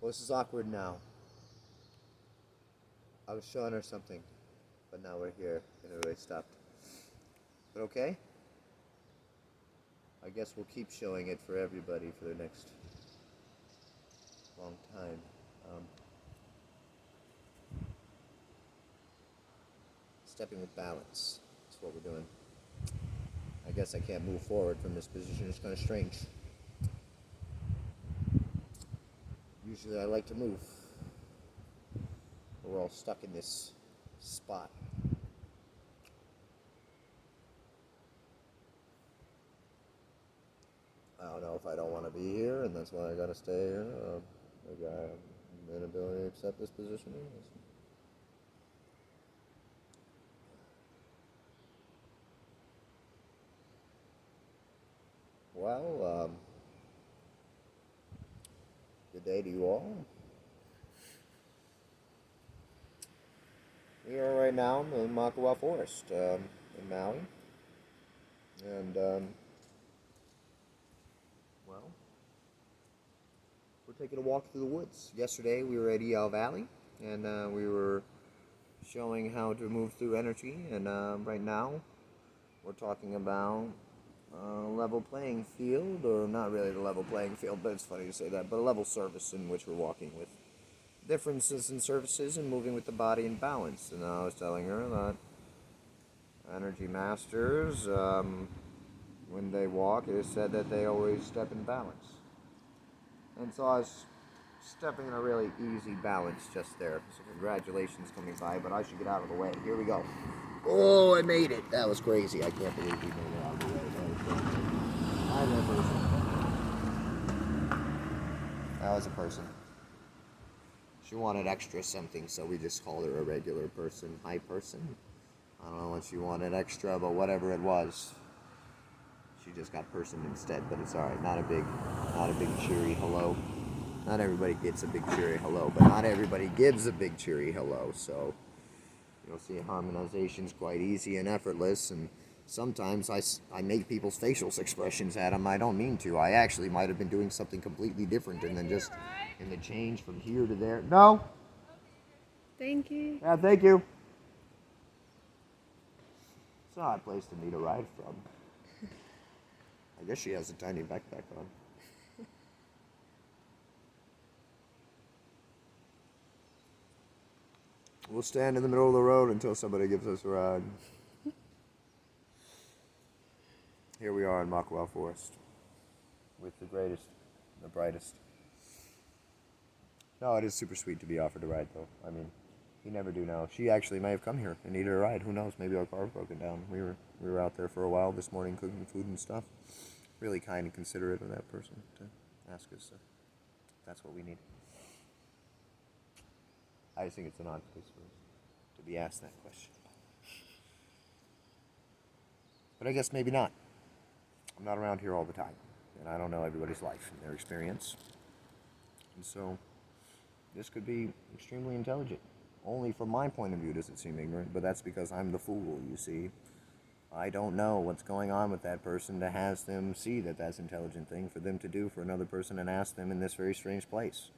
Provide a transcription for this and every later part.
Well, this is awkward now. I was showing her something, but now we're here and everybody stopped. But okay? I guess we'll keep showing it for everybody for the next long time. Um, Stepping with balance. That's what we're doing. I guess I can't move forward from this position. It's kind of strange. Usually I like to move. But we're all stuck in this spot. I don't know if I don't want to be here, and that's why I gotta stay here. Maybe I have an inability to accept this positioning. Well, good day to you all. We are right now in the Makawa Forest in Maui, and well, we're taking a walk through the woods. Yesterday we were at Iao Valley, and we were showing how to move through energy, and right now we're talking about level playing field, or not really the level playing field, but it's funny to say that, but a level surface in which we're walking with differences in surfaces and moving with the body in balance. And I was telling her that energy masters, when they walk, it is said that they always step in balance. And so I was stepping in a really easy balance just there. So congratulations coming by, but I should get out of the way. Here we go. Oh, I made it. That was crazy. I can't believe we made it out of the way. That was a person. She wanted extra something, so we just called her a regular person. Hi, person. I don't know what she wanted extra, but whatever it was, she just got person instead. But it's all right. Not a big cheery hello. Not everybody gets a big cheery hello, but not everybody gives a big cheery hello. So you'll see harmonization's quite easy and effortless, and sometimes I make people's facial expressions at them. I don't mean to. I actually might have been doing something completely different, and then just in the change from here to there. No. Thank you. Yeah, thank you. It's an odd place to need a ride from. I guess she has a tiny backpack on. We'll stand in the middle of the road until somebody gives us a ride. Here we are in Makawa Forest with the greatest, the brightest. No, it is super sweet to be offered a ride, though. I mean, you never do know. She actually may have come here and needed a ride. Who knows? Maybe our car's broken down. We were out there for a while this morning cooking food and stuff. Really kind and considerate of that person to ask us if that's what we need. I just think it's an odd place for us to be asked that question. But I guess maybe not. I'm not around here all the time, and I don't know everybody's life and their experience. And so this could be extremely intelligent. Only from my point of view does it seem ignorant, but that's because I'm the fool, you see. I don't know what's going on with that person to have them see that that's an intelligent thing for them to do for another person and ask them in this very strange place.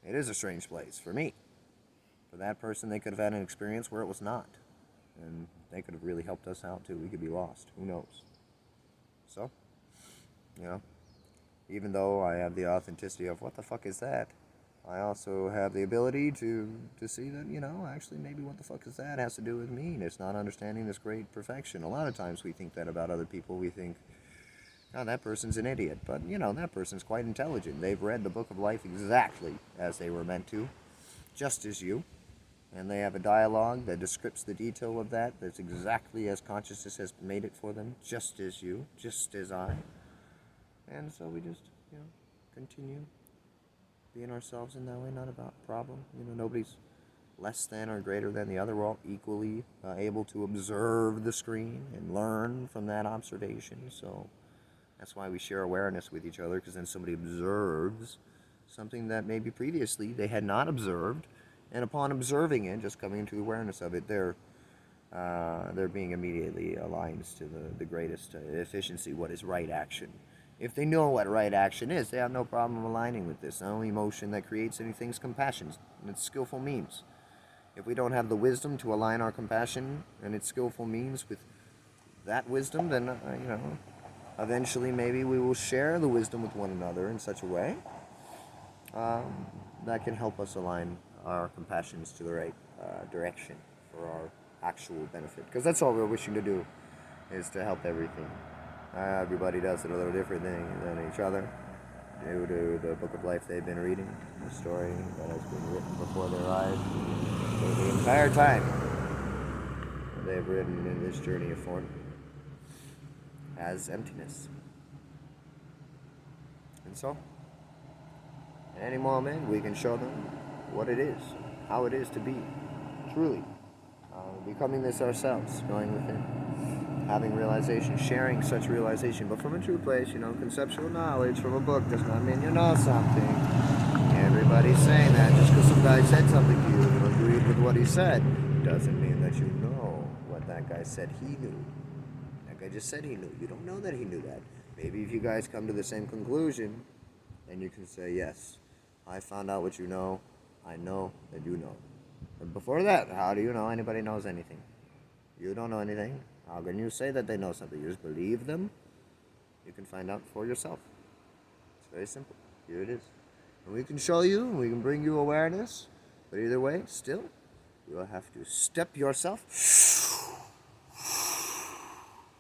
It is a strange place for me. For that person, they could have had an experience where it was not. And they could have really helped us out too. We could be lost. Who knows? So, even though I have the authenticity of what the fuck is that, I also have the ability to see that, actually maybe what the fuck is that has to do with me. And it's not understanding this great perfection. A lot of times we think that about other people. We think, oh, that person's an idiot. But, that person's quite intelligent. They've read the book of life exactly as they were meant to, just as you. And they have a dialogue that describes the detail of that. That's exactly as consciousness has made it for them, just as you, just as I. And so we just, continue being ourselves in that way, not about problem. Nobody's less than or greater than the other. We're all equally able to observe the screen and learn from that observation. So that's why we share awareness with each other, because then somebody observes something that maybe previously they had not observed. And upon observing it, just coming into awareness of it, they're being immediately aligned to the greatest efficiency, what is right action. If they know what right action is, they have no problem aligning with this. The only emotion that creates anything is compassion and its skillful means. If we don't have the wisdom to align our compassion and its skillful means with that wisdom, then, eventually maybe we will share the wisdom with one another in such a way that can help us align our compassions to the right direction for our actual benefit. Because that's all we're wishing to do, is to help everything. Everybody does it a little different than each other due to the book of life they've been reading, the story that has been written before their eyes. So the entire time they've written in this journey of form as emptiness. And so, at any moment, we can show them what it is, how it is to be, truly, becoming this ourselves, going within, having realization, sharing such realization, but from a true place. Conceptual knowledge from a book does not mean you know something. Everybody's saying that. Just because some guy said something to you and agreed with what he said, doesn't mean that you know what that guy said he knew. That guy just said he knew. You don't know that he knew that. Maybe if you guys come to the same conclusion, then you can say, yes, I found out what you know. I know that you know. But before that, how do you know anybody knows anything? You don't know anything. How can you say that they know something? You just believe them? You can find out for yourself. It's very simple. Here it is. And we can show you, and we can bring you awareness. But either way, still, you will have to step yourself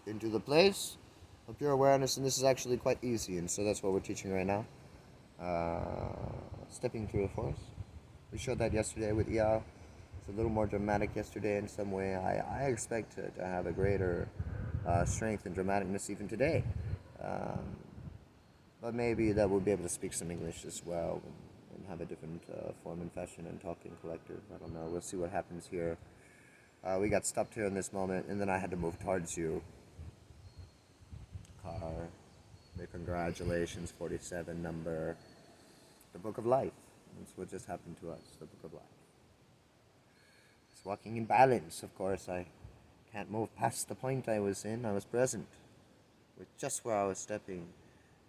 into the place of pure awareness. And this is actually quite easy. And so that's what we're teaching right now. Stepping through the forest. We showed that yesterday with Yao. It's a little more dramatic yesterday in some way. I expect to have a greater strength and dramaticness even today. But maybe that we'll be able to speak some English as well and have a different form and fashion and talking collective. I don't know. We'll see what happens here. We got stopped here in this moment, and then I had to move towards you. Car. Congratulations, 47 number. The Book of Life. That's what just happened to us, the Book of Life. It's walking in balance, of course. I can't move past the point I was in. I was present with just where I was stepping.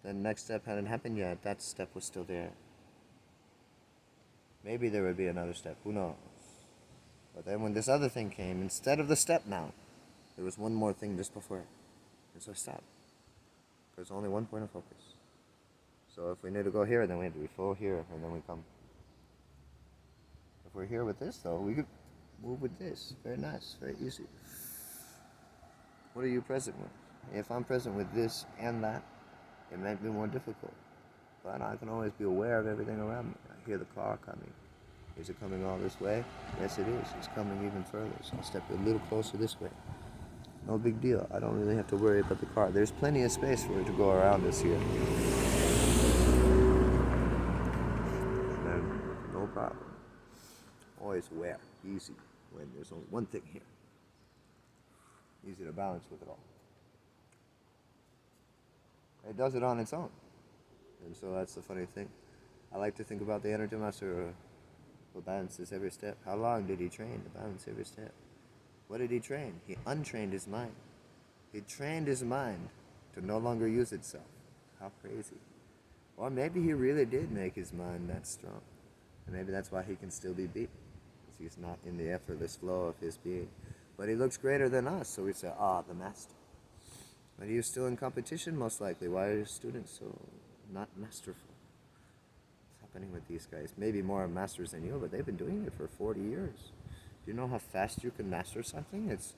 The next step hadn't happened yet. That step was still there. Maybe there would be another step. Who knows? But then when this other thing came, instead of the step now, there was one more thing just before it. And so I stopped. There's only one point of focus. So if we need to go here, then we have to be full here, and then we come. If we're here with this, though, we could move with this. Very nice, very easy. What are you present with? If I'm present with this and that, it might be more difficult. But I can always be aware of everything around me. I hear the car coming. Is it coming all this way? Yes, it is. It's coming even further. So I'll step a little closer this way. No big deal. I don't really have to worry about the car. There's plenty of space for it to go around us here. And then, no problem. Always aware. Easy. When there's only one thing here. Easy to balance with it all. It does it on its own. And so that's the funny thing. I like to think about the energy master who balances every step. How long did he train to balance every step? What did he train? He untrained his mind. He trained his mind to no longer use itself. How crazy. Or maybe he really did make his mind that strong. And maybe that's why he can still be beat. Because he's not in the effortless flow of his being. But he looks greater than us, so we say, the master. But he is still in competition, most likely. Why are his students so not masterful? What's happening with these guys? Maybe more masters than you, but they've been doing it for 40 years. Do you know how fast you can master something? It's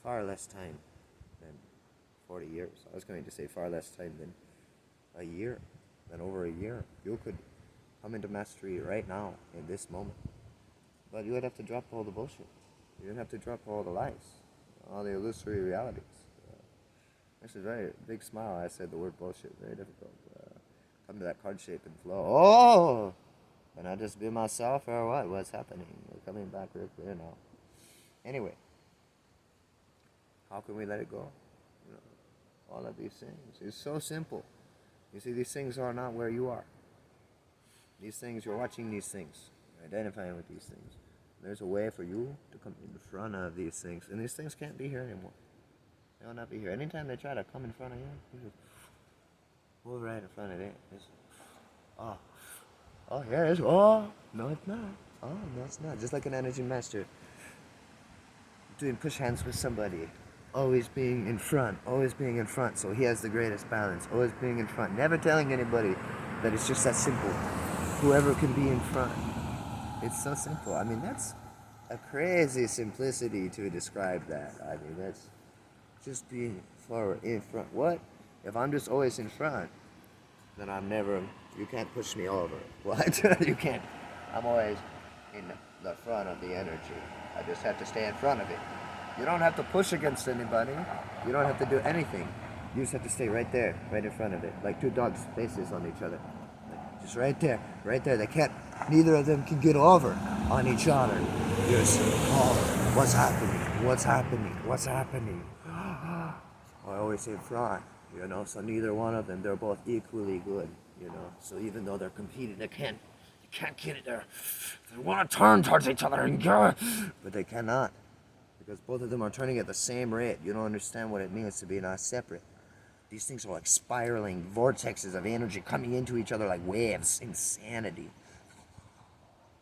far less time than 40 years. I was going to say far less time than a year, than over a year. You could come into mastery right now, in this moment. But you would have to drop all the bullshit. You would have to drop all the lies, all the illusory realities. This is a very big smile. I said the word bullshit. Very difficult. Come to that card shape and flow. Oh! Can I just be myself or what? What's happening? We're coming back real clear now. Anyway, how can we let it go? All of these things. It's so simple. You see, these things are not where you are. These things, you're watching these things. You're identifying with these things. There's a way for you to come in front of these things. And these things can't be here anymore. They will not be here. Anytime they try to come in front of you, Move right in front of it. Oh. Oh, here it is. Oh, no, it's not. Oh, no, it's not. Just like an energy master. Doing push hands with somebody. Always being in front. Always being in front. So he has the greatest balance. Always being in front. Never telling anybody that it's just that simple. Whoever can be in front. It's so simple. I mean, that's a crazy simplicity to describe that. I mean, that's just being forward, in front. What? If I'm just always in front, then I'm never, you can't push me over. What? You can't. I'm always in the front of the energy. I just have to stay in front of it. You don't have to push against anybody. You don't have to do anything. You just have to stay right there, right in front of it. Like two dogs' faces on each other. Just right there, right there. They can't, neither of them can get over on each other. Just, oh, what's happening? What's happening? What's happening? I always in front, you know, so neither one of them, they're both equally good, you know. So even though they're competing, they can't get it there. They want to turn towards each other and go, but they cannot. Because both of them are turning at the same rate. You don't understand what it means to be not separate. These things are like spiraling vortexes of energy coming into each other like waves. Insanity.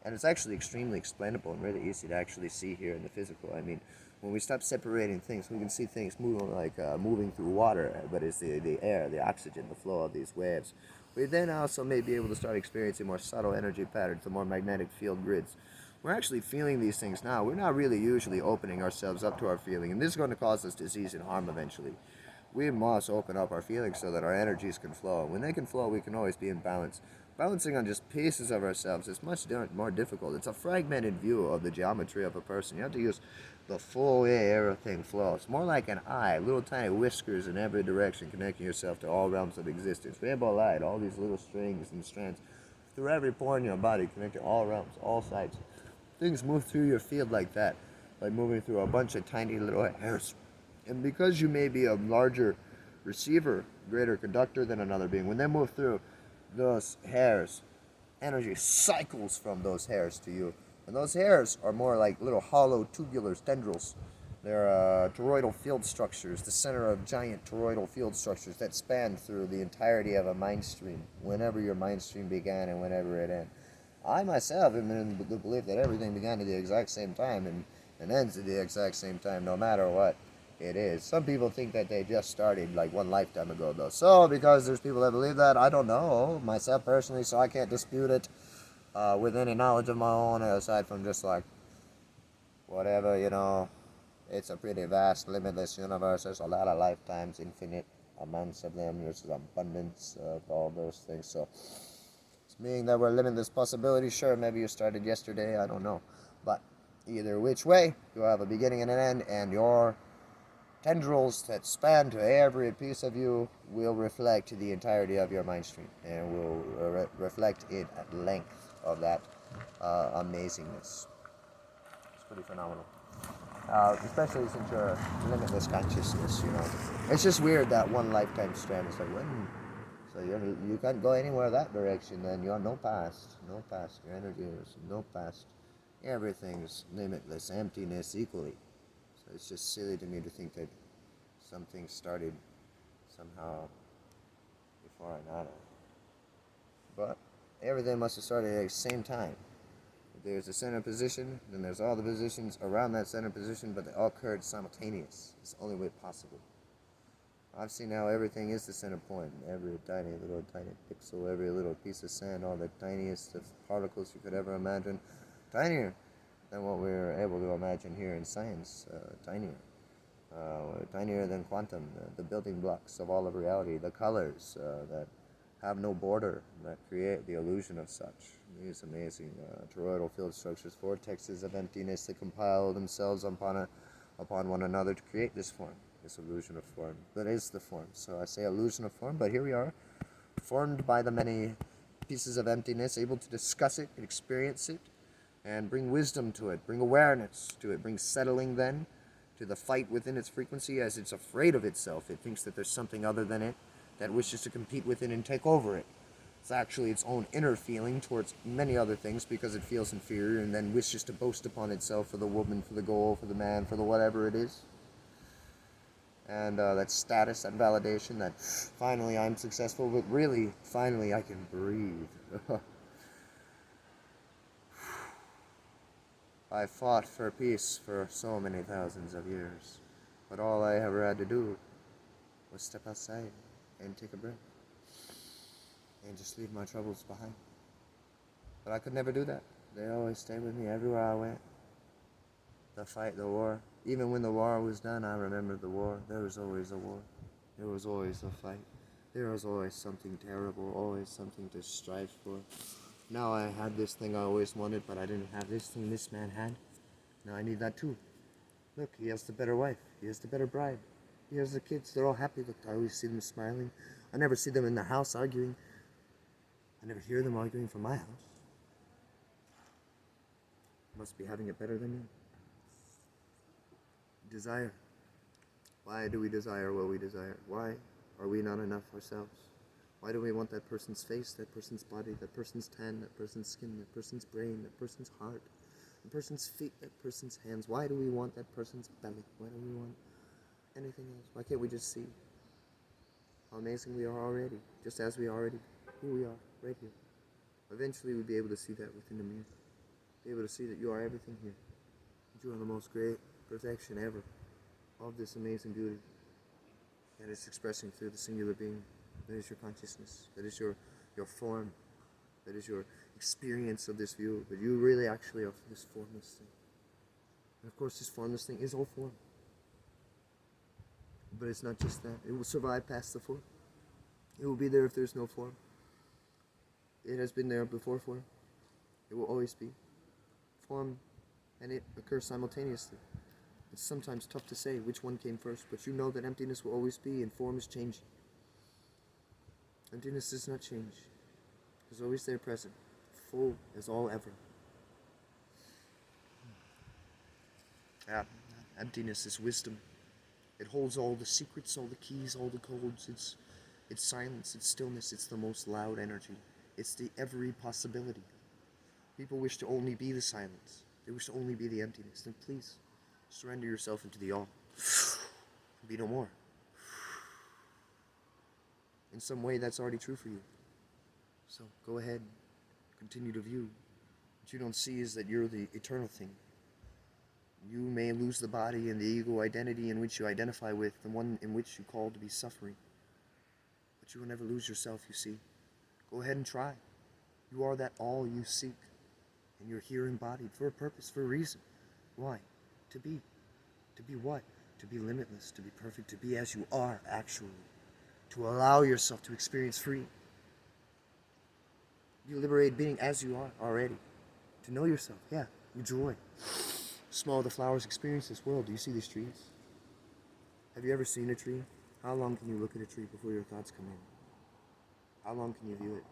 And it's actually extremely explainable and really easy to actually see here in the physical. I mean, when we stop separating things, we can see things moving like moving through water, but it's the air, the oxygen, the flow of these waves. We then also may be able to start experiencing more subtle energy patterns, the more magnetic field grids. We're actually feeling these things now. We're not really usually opening ourselves up to our feeling, and this is going to cause us disease and harm eventually. We must open up our feelings so that our energies can flow. When they can flow, we can always be in balance. Balancing on just pieces of ourselves is much more difficult. It's a fragmented view of the geometry of a person. You have to use the full way everything flows. More like an eye, little tiny whiskers in every direction, connecting yourself to all realms of existence. Rainbow light, all these little strings and strands through every pore in your body, connecting all realms, all sides. Things move through your field like that, like moving through a bunch of tiny little hairs. And because you may be a larger receiver, greater conductor than another being, when they move through those hairs, energy cycles from those hairs to you. And those hairs are more like little hollow tubular tendrils. They're toroidal field structures, the center of giant toroidal field structures that span through the entirety of a mind stream, whenever your mind stream began and whenever it ended. I myself am in the belief that everything began at the exact same time and ends at the exact same time, no matter what it is. Some people think that they just started like one lifetime ago, though. So, because there's people that believe that, I don't know myself personally, so I can't dispute it with any knowledge of my own, aside from just like whatever, you know. It's a pretty vast, limitless universe. There's a lot of lifetimes, infinite amounts of them. There's an abundance of all those things. So, meaning that we're limitless possibilities. Sure, maybe you started yesterday, I don't know. But either which way, you have a beginning and an end, and your tendrils that span to every piece of you will reflect the entirety of your mind stream and will reflect it at length of that amazingness. It's pretty phenomenal. Especially since you're limitless consciousness, you know. It's just weird that one lifetime strand is like, when? So you can't go anywhere that direction, then you're no past. Your energy is no past. Everything's limitless, emptiness equally. So it's just silly to me to think that something started somehow before I got it. But everything must have started at the same time. There's a center position, then there's all the positions around that center position, but they all occurred simultaneous. It's the only way possible. I've seen how everything is the center point. Every tiny pixel, every little piece of sand, all the tiniest of particles you could ever imagine. Tinier than what we're able to imagine here in science. Tinier. Tinier than quantum. The building blocks of all of reality. The colors that have no border, that create the illusion of such. These amazing toroidal field structures, vortexes of emptiness that compile themselves upon one another to create this form. This illusion of form. That is the form. So I say illusion of form, but here we are, formed by the many pieces of emptiness, able to discuss it, experience it, and bring wisdom to it, bring awareness to it, bring settling then to the fight within its frequency as it's afraid of itself. It thinks that there's something other than it that wishes to compete with it and take over it. It's actually its own inner feeling towards many other things because it feels inferior and then wishes to boast upon itself for the woman, for the goal, for the man, for the whatever it is. and that status, that validation, that finally I'm successful, but really, finally I can breathe. I fought for peace for so many thousands of years, but all I ever had to do was step outside and take a breath and just leave my troubles behind. But I could never do that. They always stayed with me everywhere I went. The fight, the war. Even when the war was done, I remembered the war. There was always a war. There was always a fight. There was always something terrible, always something to strive for. Now I had this thing I always wanted, but I didn't have this thing this man had. Now I need that too. Look, he has the better wife. He has the better bride. He has the kids. They're all happy. Look, I always see them smiling. I never see them in the house arguing. I never hear them arguing from my house. Must be having it better than me. Desire. Why do we desire what we desire? Why are we not enough ourselves? Why do we want that person's face, that person's body, that person's tan, that person's skin, that person's brain, that person's heart, that person's feet, that person's hands? Why do we want that person's belly? Why do we want anything else? Why can't we just see how amazing we are already, just as we already, who we are, right here? Eventually we'll be able to see that within the mirror. Be able to see that you are everything here. That you are the most great perfection ever of this amazing beauty that is expressing through the singular being. That is your consciousness. That is your form. That is your experience of this view. But you really actually are this formless thing. And of course this formless thing is all form. But it's not just that. It will survive past the form. It will be there if there's no form. It has been there before form. It will always be. Form and it occur simultaneously. It's sometimes tough to say which one came first, but you know that emptiness will always be and form is changing. Emptiness does not change. It's always there present, full as all ever. Yeah, emptiness is wisdom. It holds all the secrets, all the keys, all the codes. It's silence, it's stillness, it's the most loud energy. It's the every possibility. People wish to only be the silence. They wish to only be the emptiness. Then please, surrender yourself into the all. Be no more. In some way, that's already true for you. So go ahead, continue to view. What you don't see is that you're the eternal thing. You may lose the body and the ego identity in which you identify with, the one in which you call to be suffering. But you will never lose yourself, you see. Go ahead and try. You are that all you seek. And you're here embodied for a purpose, for a reason. Why? To be. To be what? To be limitless, to be perfect, to be as you are, actually. To allow yourself to experience free. You liberate being as you are already. To know yourself, yeah, enjoy. Smell the flowers, experience this world. Do you see these trees? Have you ever seen a tree? How long can you look at a tree before your thoughts come in? How long can you view it?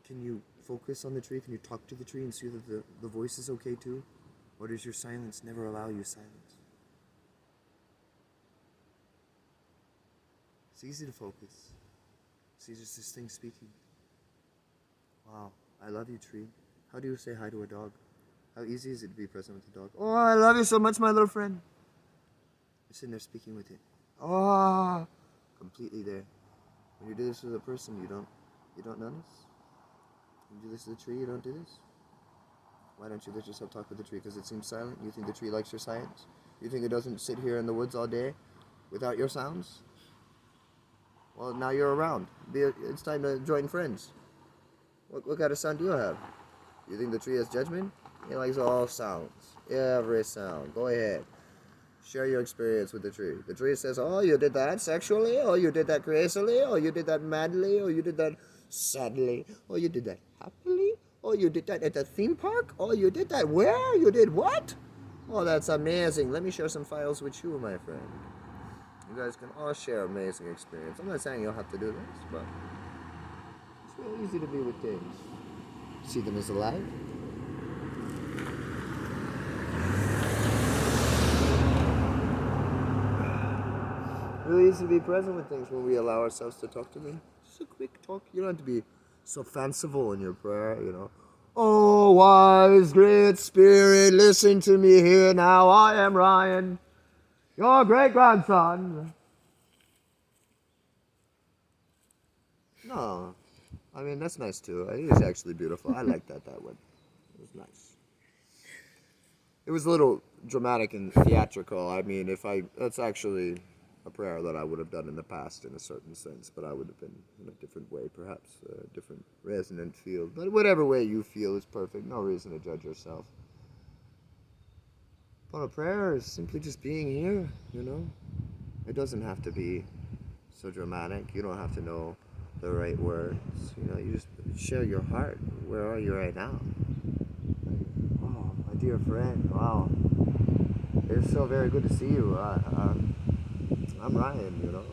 Can you focus on the tree? Can you talk to the tree and see that the voice is okay too? Or does your silence never allow you silence? It's easy to focus. See just this thing speaking. Wow, I love you, tree. How do you say hi to a dog? How easy is it to be present with the dog? Oh, I love you so much, my little friend. You're sitting there speaking with it. Oh, completely there. When you do this with a person, you don't notice. When you do this to the tree, you don't do this. Why don't you let yourself talk with the tree? Because it seems silent? You think the tree likes your silence? You think it doesn't sit here in the woods all day without your sounds? Well, now you're around. It's time to join friends. What kind of sound do you have? You think the tree has judgment? It likes all sounds. Every sound. Go ahead. Share your experience with the tree. The tree says, oh, you did that sexually? Oh, you did that crazily? Oh, you did that madly? Oh, you did that sadly? Oh, you did that happily? Oh, you did that at the theme park? Oh, you did that where? You did what? Oh, that's amazing. Let me share some files with you, my friend. You guys can all share amazing experience. I'm not saying you'll have to do this, but it's real easy to be with things. See them as alive. Really easy to be present with things when we allow ourselves to talk to them. Just a quick talk. You don't have to be so fanciful in your prayer, you know. Oh, wise, great spirit, listen to me here now. I am Ryan. Your great grandson. No, I mean that's nice too. It is actually beautiful. I like that one. It was nice. It was a little dramatic and theatrical. I mean, that's actually a prayer that I would have done in the past in a certain sense, but I would have been in a different way, perhaps a different resonant field. But whatever way you feel is perfect. No reason to judge yourself. But a prayer is simply just being here, you know? It doesn't have to be so dramatic. You don't have to know the right words. You know, you just share your heart. Where are you right now? Oh, my dear friend. Wow. It's so very good to see you. I'm Ryan, you know.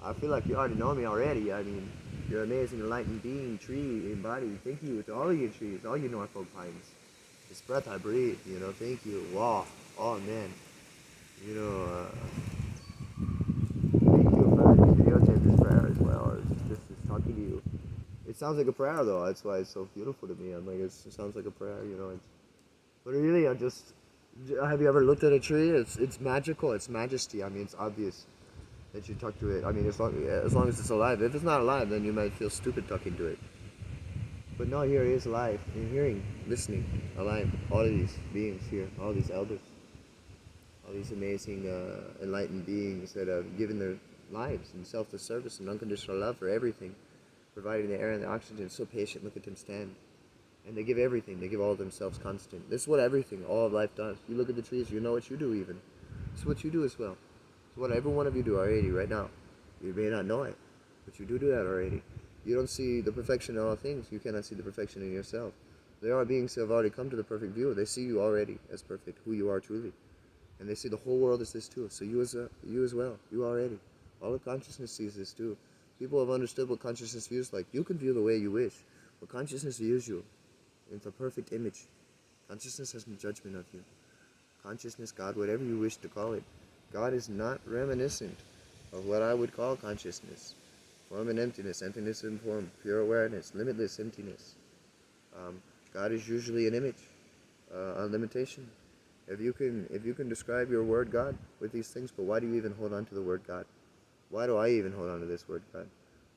I feel like you already know me already. I mean, you're an amazing enlightened being, tree, embodied. Thank you to all of you trees, all you Norfolk pines. This breath I breathe, you know, thank you. Wow. Oh, man. You know, thank you for letting me videotape this prayer as well. It's just talking to you. It sounds like a prayer, though. That's why it's so beautiful to me. I'm like, it sounds like a prayer, you know. But really, have you ever looked at a tree? It's magical. It's majesty. I mean, it's obvious that you talk to it. I mean, as long as it's alive. If it's not alive, then you might feel stupid talking to it. But no, here it is alive. You're hearing, listening, alive. All of these beings here, all these elders, all these amazing enlightened beings that have given their lives in selfless service and unconditional love for everything, providing the air and the oxygen. So patient, look at them stand. And they give everything. They give all of themselves constant. This is what everything, all of life does. You look at the trees, you know what you do even. It's what you do as well. It's what every one of you do already right now. You may not know it, but you do that already. You don't see the perfection in all things. You cannot see the perfection in yourself. There are beings who have already come to the perfect view. They see you already as perfect, who you are truly. And they see the whole world as this too. So you as well. You already. All of consciousness sees this too. People have understood what consciousness views like. You can view the way you wish, but consciousness views you into a perfect image. Consciousness has no judgment of you. Consciousness, God, whatever you wish to call it. God is not reminiscent of what I would call consciousness. Form and emptiness, emptiness and form, pure awareness, limitless emptiness. God is usually an image, a limitation. If you can describe your word God with these things, but why do you even hold on to the word God? Why do I even hold on to this word God?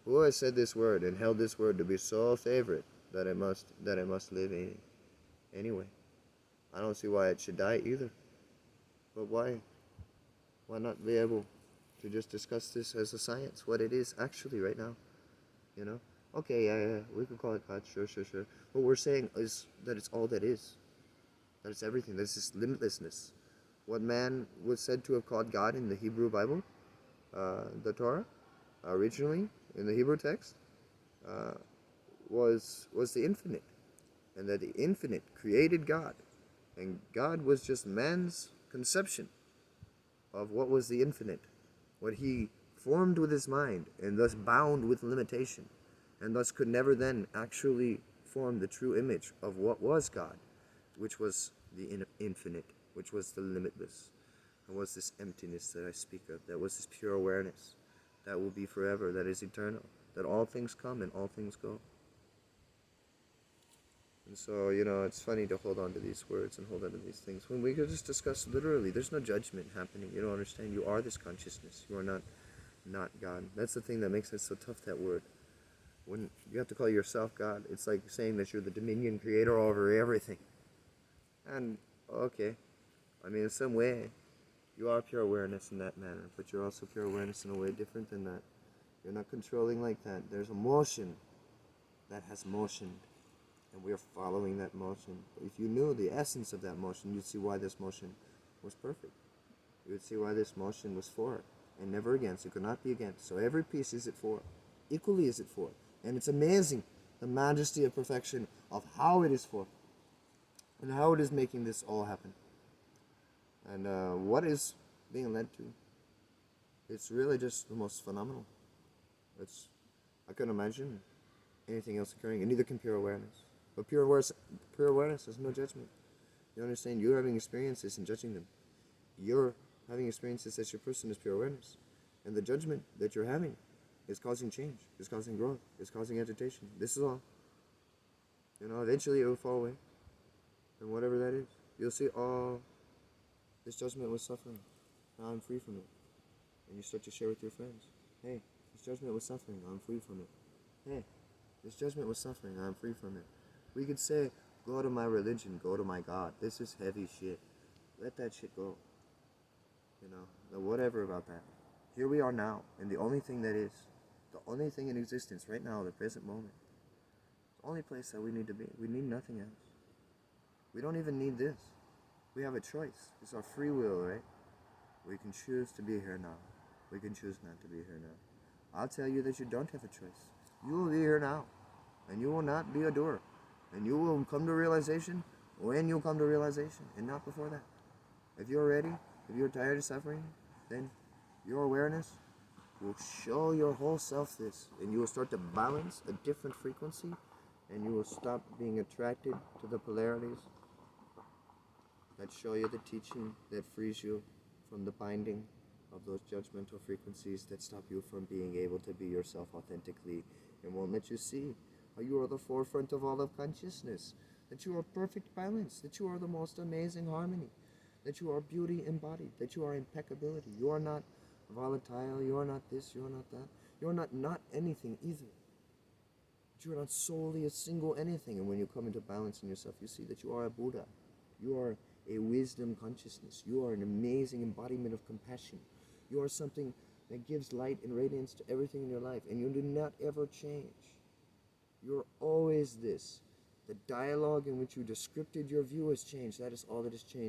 Who has said this word and held this word to be so favorite that it must live anyway? I don't see why it should die either. But why? Why not be able to just discuss this as a science, what it is actually right now? You know? Okay, yeah, we could call it God, sure. What we're saying is that it's all that is. That it's everything. That it's this limitlessness. What man was said to have called God in the Hebrew Bible, the Torah, originally in the Hebrew text, was the infinite. And that the infinite created God. And God was just man's conception of what was the infinite, what he formed with his mind, and thus bound with limitation, and thus could never then actually form the true image of what was God, which was the infinite, which was the limitless, and was this emptiness that I speak of, that was this pure awareness, that will be forever, that is eternal, that all things come and all things go. And so, you know, it's funny to hold on to these words and hold on to these things when we could just discuss literally. There's no judgment happening. You don't understand. You are this consciousness. You are not God. That's the thing that makes it so tough, that word. When you have to call yourself God, it's like saying that you're the dominion creator over everything. And, okay, I mean, in some way, you are pure awareness in that manner, but you're also pure awareness in a way different than that. You're not controlling like that. There's a motion that has motioned. And we are following that motion. If you knew the essence of that motion, you'd see why this motion was perfect. You would see why this motion was for and never against. It could not be against. So every piece is it for. Equally is it for. And it's amazing the majesty of perfection of how it is for. And how it is making this all happen. And what is being led to. It's really just the most phenomenal. I couldn't imagine anything else occurring. And neither can pure awareness. But pure awareness has no judgment. You understand? You're having experiences and judging them. You're having experiences as your person is pure awareness. And the judgment that you're having is causing change, is causing growth, is causing agitation. This is all. You know, eventually it will fall away. And whatever that is, you'll see, oh, this judgment was suffering. Now I'm free from it. And you start to share with your friends. Hey, this judgment was suffering. I'm free from it. Hey, this judgment was suffering. I'm free from it. We could say, go to my religion, go to my God. This is heavy shit. Let that shit go. You know, whatever about that. Here we are now, and the only thing in existence right now, the present moment, the only place that we need to be. We need nothing else. We don't even need this. We have a choice. It's our free will, right? We can choose to be here now. We can choose not to be here now. I'll tell you that you don't have a choice. You will be here now, and you will not be a doer. And you will come to realization when you come to realization, and not before that. If you're ready, if you're tired of suffering, then your awareness will show your whole self this, and you will start to balance a different frequency, and you will stop being attracted to the polarities that show you the teaching that frees you from the binding of those judgmental frequencies that stop you from being able to be yourself authentically and won't let you see how you are the forefront of all of consciousness, that you are perfect balance, that you are the most amazing harmony, that you are beauty embodied, that you are impeccability. You are not volatile, you are not this, you are not that. You are not anything either. You are not solely a single anything. And when you come into balance in yourself, you see that you are a Buddha. You are a wisdom consciousness. You are an amazing embodiment of compassion. You are something that gives light and radiance to everything in your life. And you do not ever change. You're always this. The dialogue in which you descripted your view has changed. That is all that has changed.